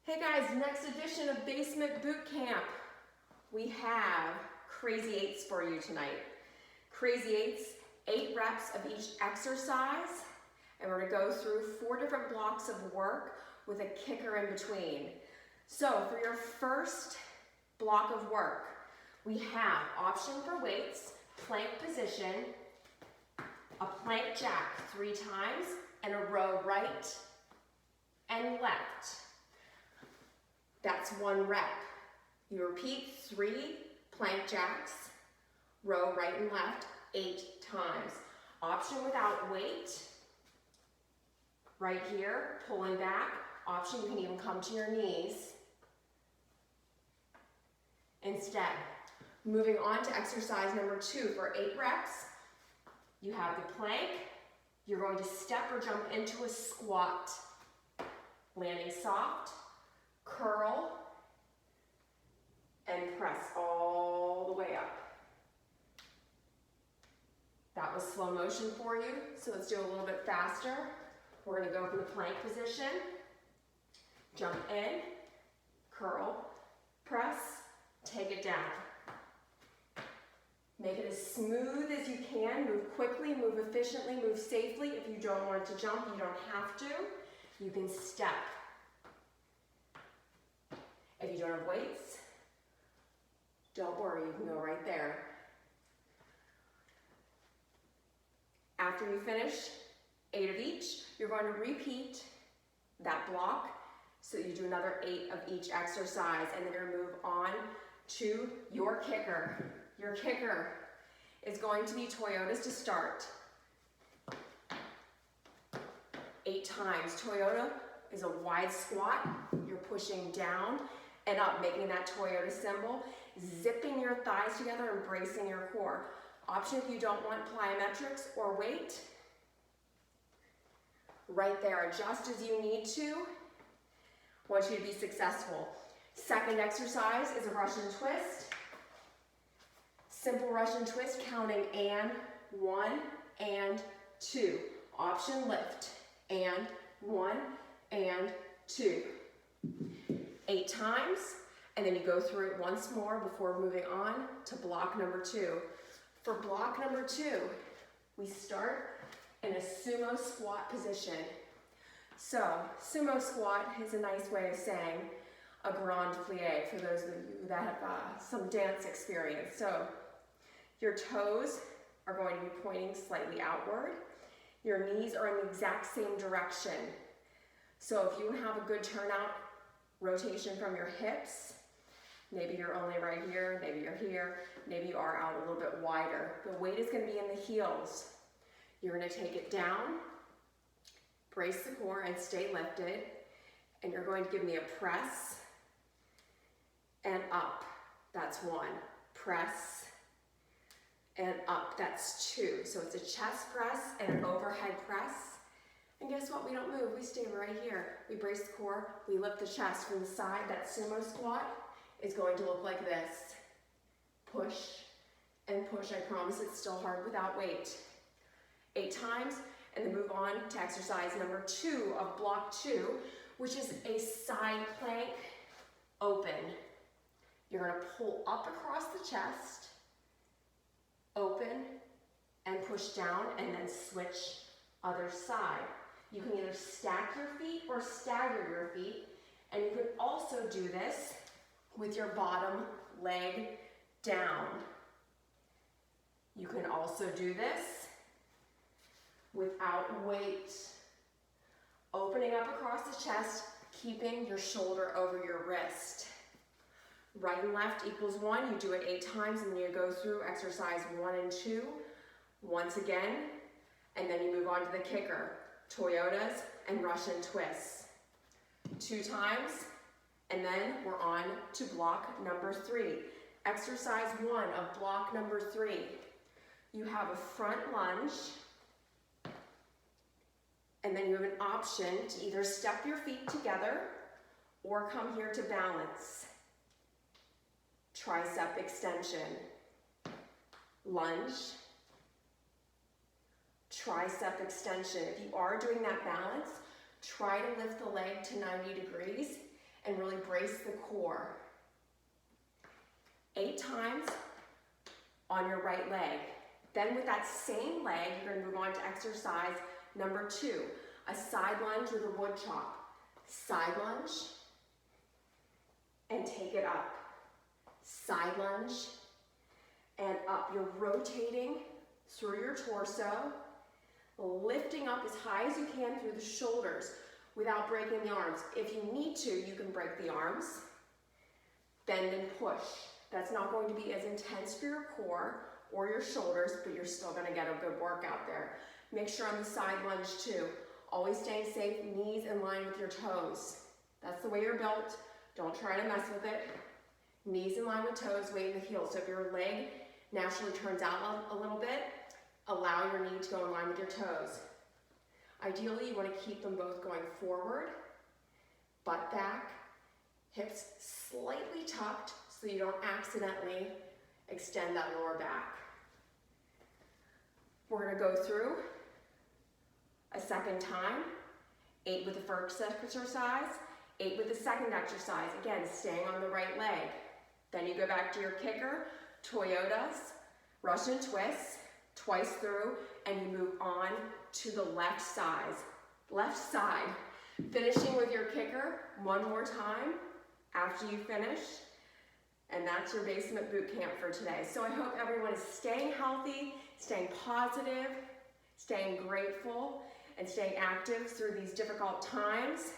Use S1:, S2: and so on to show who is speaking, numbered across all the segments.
S1: Hey guys, next edition of Basement Boot Camp. We have crazy eights for you tonight. Crazy eights, 8 reps of each exercise, and we're gonna go through 4 different blocks of work with a kicker in between. So for your first block of work, we have option for weights, plank position, a plank jack 3 times, and a row right and left. That's 1 rep. You repeat 3 plank jacks, row right and left 8 times. Option without weight, right here, pulling back. Option, you can even come to your knees instead. Moving on to exercise number 2 for 8 reps. You have the plank. You're going to step or jump into a squat. Landing soft, curl, and press all the way up. That was slow motion for you, so let's do a little bit faster. We're gonna go from the plank position, jump in, curl, press, take it down. Make it as smooth as you can. Move quickly, move efficiently, move safely. If you don't want to jump, you don't have to. You can step. If you don't have weights, don't worry, you can go right there. After you finish 8 of each, you're going to repeat that block so you do another 8 of each exercise, and then you're going to move on to your kicker. Your kicker is going to be Toyotas to start. 8 times. Toyota is a wide squat. You're pushing down and up, making that Toyota symbol, zipping your thighs together and bracing your core. Option if you don't want plyometrics or weight, right there, adjust as you need to. I want you to be successful. Second exercise is a Russian twist. Simple Russian twist, counting and 1 and 2. Option lift, and 1 and 2. 8 times, and then you go through it once more before moving on to block number 2. For block number 2, we start in a sumo squat position. So, sumo squat is a nice way of saying a grand plie for those of you that have some dance experience. So, your toes are going to be pointing slightly outward. Your knees are in the exact same direction. So if you have a good turnout rotation from your hips, maybe you're only right here, maybe you're here, maybe you are out a little bit wider. The weight is going to be in the heels. You're going to take it down, brace the core and stay lifted, and you're going to give me a press and up. That's 1. Press and up. That's 2. So it's a chest press and an overhead press. And guess what? We don't move. We stay right here. We brace the core. We lift the chest from the side. That sumo squat is going to look like this. Push and push. I promise it's still hard without weight. 8 times, and then move on to exercise number 2 of block 2, which is a side plank open. You're going to pull up across the chest, open, and push down, and then switch other side. You can either stack your feet or stagger your feet, and you can also do this with your bottom leg down. You can also do this without weight. Opening up across the chest, keeping your shoulder over your wrist. Right and left equals 1. You do it 8 times, and then you go through exercise 1 and 2 once again, and then you move on to the kicker, Toyotas and Russian twists. 2 times, and then we're on to block number 3. Exercise 1 of block number 3. You have a front lunge, and then you have an option to either step your feet together or come here to balance. Tricep extension, lunge, tricep extension. If you are doing that balance, try to lift the leg to 90 degrees and really brace the core. 8 times on your right leg. Then with that same leg, you're going to move on to exercise number 2, a side lunge with a wood chop. Side lunge, and take it up. Side lunge, and up. You're rotating through your torso, lifting up as high as you can through the shoulders without breaking the arms. If you need to, you can break the arms. Bend and push. That's not going to be as intense for your core or your shoulders, but you're still going to get a good workout there. Make sure on the side lunge too, always staying safe, knees in line with your toes. That's the way you're built. Don't try to mess with it. Knees in line with toes, weight in the heels. So if your leg naturally turns out a little bit, allow your knee to go in line with your toes. Ideally, you want to keep them both going forward, butt back, hips slightly tucked so you don't accidentally extend that lower back. We're going to go through a second time, 8 with the first exercise, 8 with the second exercise. Again, staying on the right leg. Then you go back to your kicker, Toyotas, Russian twists, twice through, and you move on to the left side. Finishing with your kicker one more time after you finish, and that's your basement boot camp for today. So I hope everyone is staying healthy, staying positive, staying grateful, and staying active through these difficult times.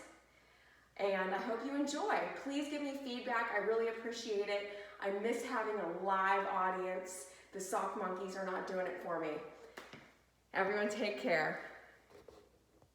S1: And I hope you enjoy. Please give me feedback. I really appreciate it. I miss having a live audience. The sock monkeys are not doing it for me. Everyone take care.